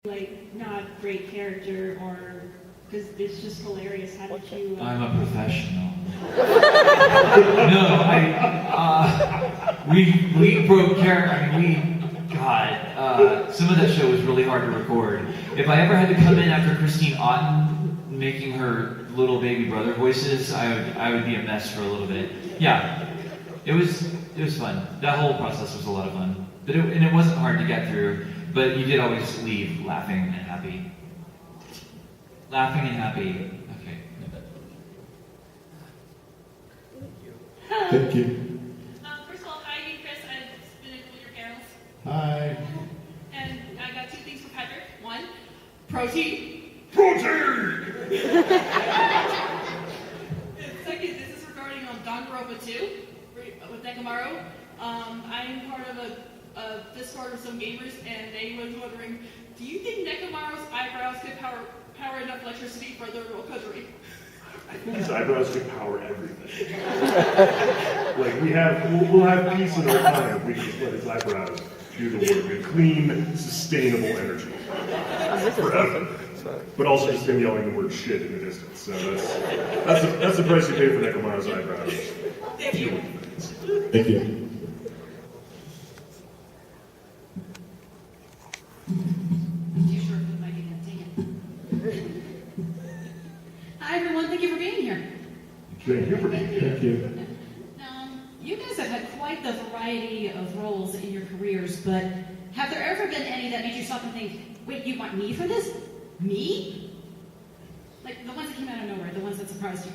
like not great character or because it's just hilarious. How did you? I'm a professional. No, we broke character. I mean, some of that show was really hard to record. If I ever had to come in after Christine Otten making her little baby brother voices, I would be a mess for a little bit. Yeah, it was fun. That whole process was a lot of fun, but it wasn't hard to get through. But you did always leave laughing and happy. Laughing and happy. Okay. Hello. Thank you. First of all, hi, Chris. I've been in with your carols. Hi. And I got 2 things for Patrick. 1, protein. Protein! And second, this is regarding Danganronpa 2 with Nekomaru. I'm part of a Discord with some gamers, and they was wondering, do you think Nekomaru's eyebrows could power enough electricity for the real country? I think his eyebrows could power everything. Like we'll have peace in our time if we can just let his eyebrows do the work and clean, sustainable energy forever. But also just him yelling the word shit in the distance. So that's the price you pay for Nekomaru's eyebrows. Thank you. Thank you. You sure put my name in? Dang it. Hi everyone, thank you for being here. Thank you for being here. Thank you. Now, you guys have had quite the variety of roles in your careers, but have there ever been any that made you stop and think, wait, you want me for this? Me? Like the ones that came out of nowhere, the ones that surprised you.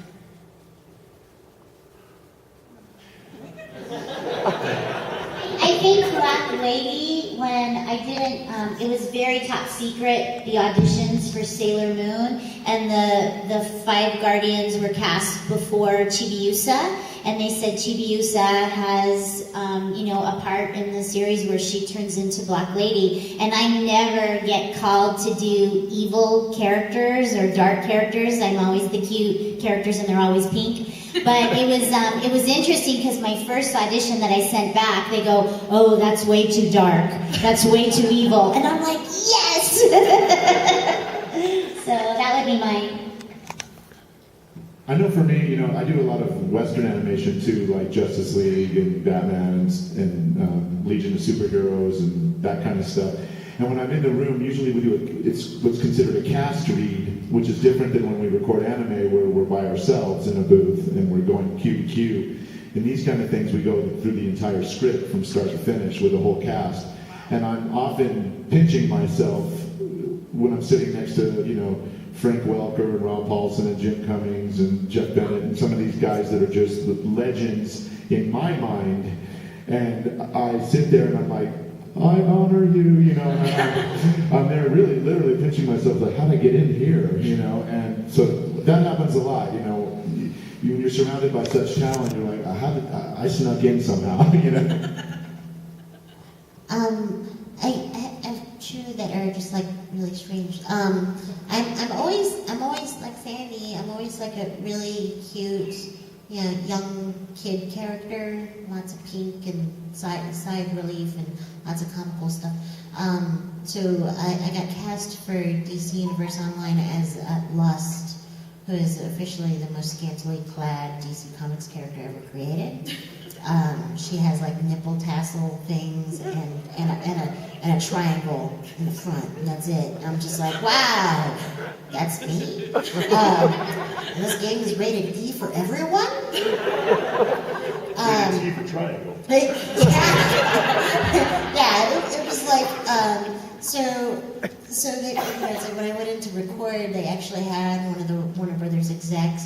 I think Black Lady, when I didn't, it was very top secret, the auditions for Sailor Moon, and the 5 Guardians were cast before Chibiusa, and they said Chibiusa has, a part in the series where she turns into Black Lady, and I never get called to do evil characters or dark characters. I'm always the cute characters, and they're always pink. But it was interesting because my first audition that I sent back, they go, "Oh, that's way too dark. That's way too evil," and I'm like, yes. So that would be mine. I know for me, I do a lot of Western animation too, like Justice League and Batman and Legion of Superheroes and that kind of stuff. And when I'm in the room, usually we do it's what's considered a cast read, which is different than when we record anime where we're by ourselves in a booth and we're going cue to cue. In these kind of things, we go through the entire script from start to finish with the whole cast. And I'm often pinching myself when I'm sitting next to, Frank Welker and Rob Paulson and Jim Cummings and Jeff Bennett and some of these guys that are just legends in my mind. And I sit there and I'm like, I honor you, and I'm there really literally pinching myself like, how'd I get in here, and so that happens a lot, when you're surrounded by such talent, you're like, I snuck in somehow, I have 2 that are just like really strange. I'm always like Sandy. I'm always like a really cute, young kid character. Lots of pink and side relief and lots of comical stuff. So I got cast for DC Universe Online as Lust, who is officially the most scantily clad DC Comics character ever created. She has like nipple tassel things and a triangle in the front, and that's it. I'm just like, wow, that's me. And this game is rated E for everyone. Rated E for triangle. It was like, so they, so when I went in to record, they actually had one of the Warner Brothers execs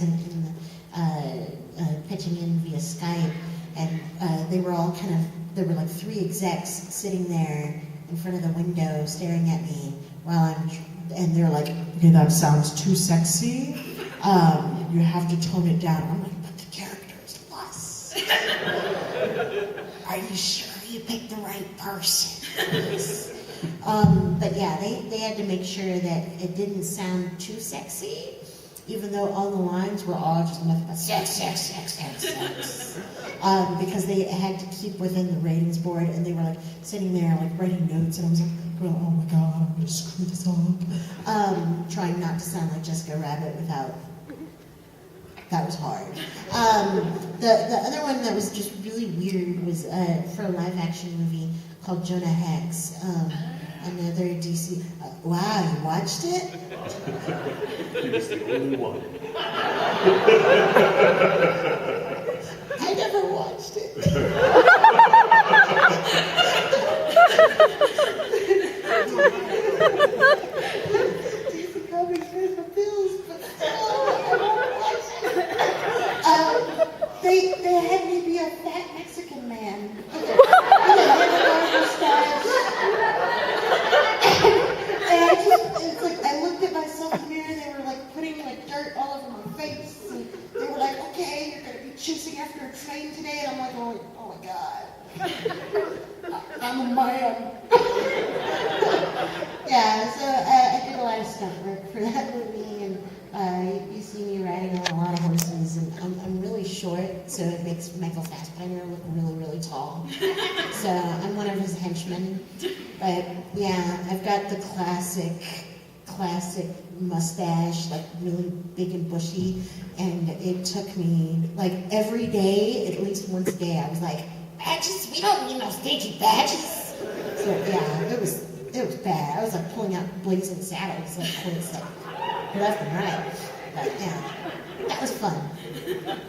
pitching in via Skype, and they were all there were like 3 execs sitting there in front of the window staring at me and they're like, okay, that sounds too sexy. You have to tone it down. I'm like, but the character is Lust. Are you sure you picked the right person? But yeah, they had to make sure that it didn't sound too sexy, even though all the lines were all just nothing but sex. Because they had to keep within the ratings board, and they were like sitting there like writing notes, and I was like, oh my god, I'm gonna screw this up. Trying not to sound like Jessica Rabbit without. That was hard. The other one that was just really weird was for a live action movie called Jonah Hex. Another DC. Wow, you watched it? He was the only one. I never watched it. DC Comics pays my bills, but still, I won't watch it. They had me be a fat Mexican man with a handlebar mustache. And it's like, I looked at myself in the mirror, they were like putting like dirt all over my face, and they were like, okay, you're gonna be chasing after a train today, and I'm like, oh my god. I'm a man. Yeah, so I did a lot of stunt work for that movie, and you see me riding on a lot of horses, and I'm really short, so it makes Michael Fassbender look really, really tall. So I'm one of his henchmen. But yeah, I've got the classic mustache, like really big and bushy, and it took me, like every day, at least once a day, I was like, badges? We don't need no stagey badges. So yeah, it was bad. I was like pulling out blazing saddles, like points like left and right. But yeah, that was fun.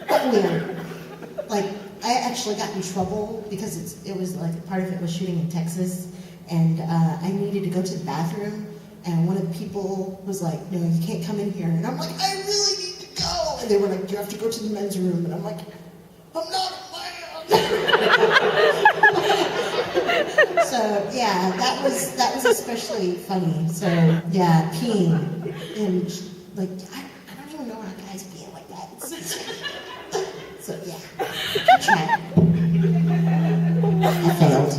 But weird. Like, I actually got in trouble because it was like part of it was shooting in Texas, and I needed to go to the bathroom, and one of the people was like, no, you can't come in here. And I'm like, I really need to go. And they were like, you have to go to the men's room. And I'm like, I'm not a man. So yeah, that was especially funny. So yeah, peeing and like I don't even know how guys pee like that. So yeah, I tried. I failed.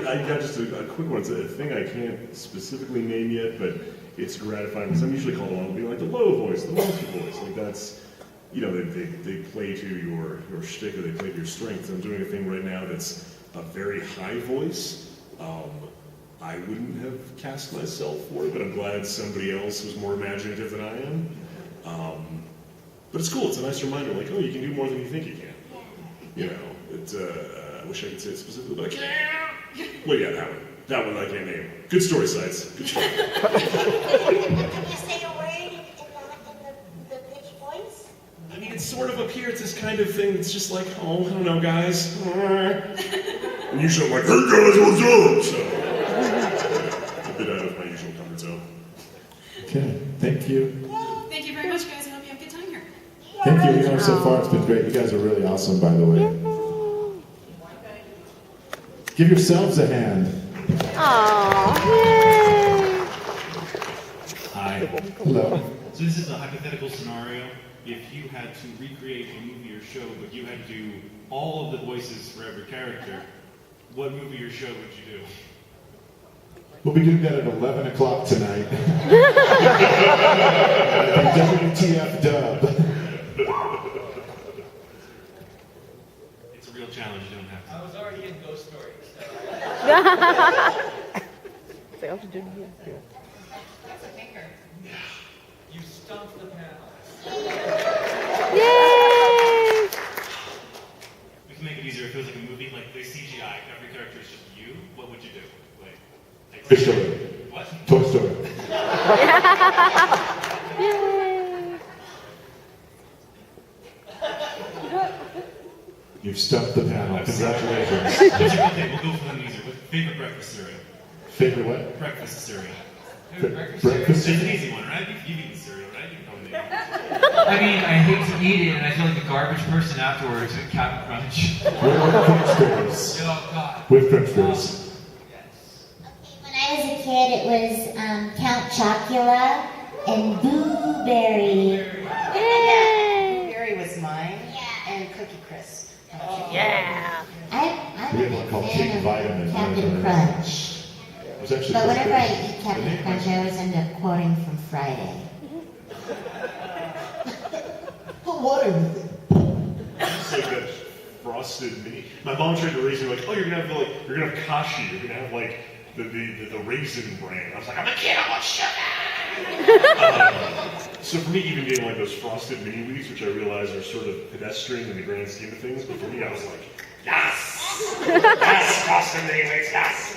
I got just a quick one. It's a thing I can't specifically name yet, but it's gratifying because I'm usually called on to be like the low voice, the monster voice. Like that's, you know, they play to your shtick, or they play to your strengths. I'm doing a thing right now that's a very high voice. I wouldn't have cast myself for it, but I'm glad somebody else was more imaginative than I am. But it's cool. It's a nice reminder, like, oh, you can do more than you think you can. You know, I wish I could say it specifically, but I can't. Well, yeah, that one I can't name. Good story, Sides. Good story. Can you say a word in the pitch voice? I mean, it's sort of up here. It's this kind of thing that's just like, oh, I don't know, guys. And you show like, hey guys, what's up? So, a bit out of my usual comfort zone. Okay, thank you. Thank you very much, guys. I hope you have a good time here. Thank you. You know, so far it's been great. You guys are really awesome, by the way. Give yourselves a hand. Aww, yay! Hi. Hello. So this is a hypothetical scenario. If you had to recreate a movie or show, but you had to do all of the voices for every character, what movie or show would you do? We'll be doing that at 11 o'clock tonight. WTF dub. It's a real challenge, you don't have to. I was already in Ghost Story, so. Say, I'll do it again. That's a thinker. You stumped the panel. Yay! We can make it easier. If it was like a movie, like the CGI, every character is just you, what would you do? Like, Toy Story. What? Toy Story. Yay! You've stumped the panel. Congratulations. Okay, we'll go for them easier. With favorite breakfast cereal? Favorite what? Breakfast cereal. Breakfast It's an cereal? easy one, right? You've eaten cereal, right? You can probably name it. I mean, I hate to eat it, and I feel like a garbage person afterwards with Captain Crunch. With Crunch Berries. Oh, God. With Crunch Berries. When I was a kid, it was Count Chocula and Boo Berry. Yay! Berry was mine, Yeah. and Cookie Crisp. Yeah! I'm We a have one big called fan King of Vitamin. Captain Crunch. It was actually But Crunch whenever I Berries. eat Captain Crunch, I always end up quoting from Friday. What are you? So you got frosted mini. My mom tried to raise me like, oh, you're gonna have Kashi, you're gonna have like the raisin brand. I was like, I'm a kid, I want sugar. So for me, even getting like those frosted mini wheats, which I realize are sort of pedestrian in the grand scheme of things, but for me, I was like, yes, yes, frosted mini wheats, yes.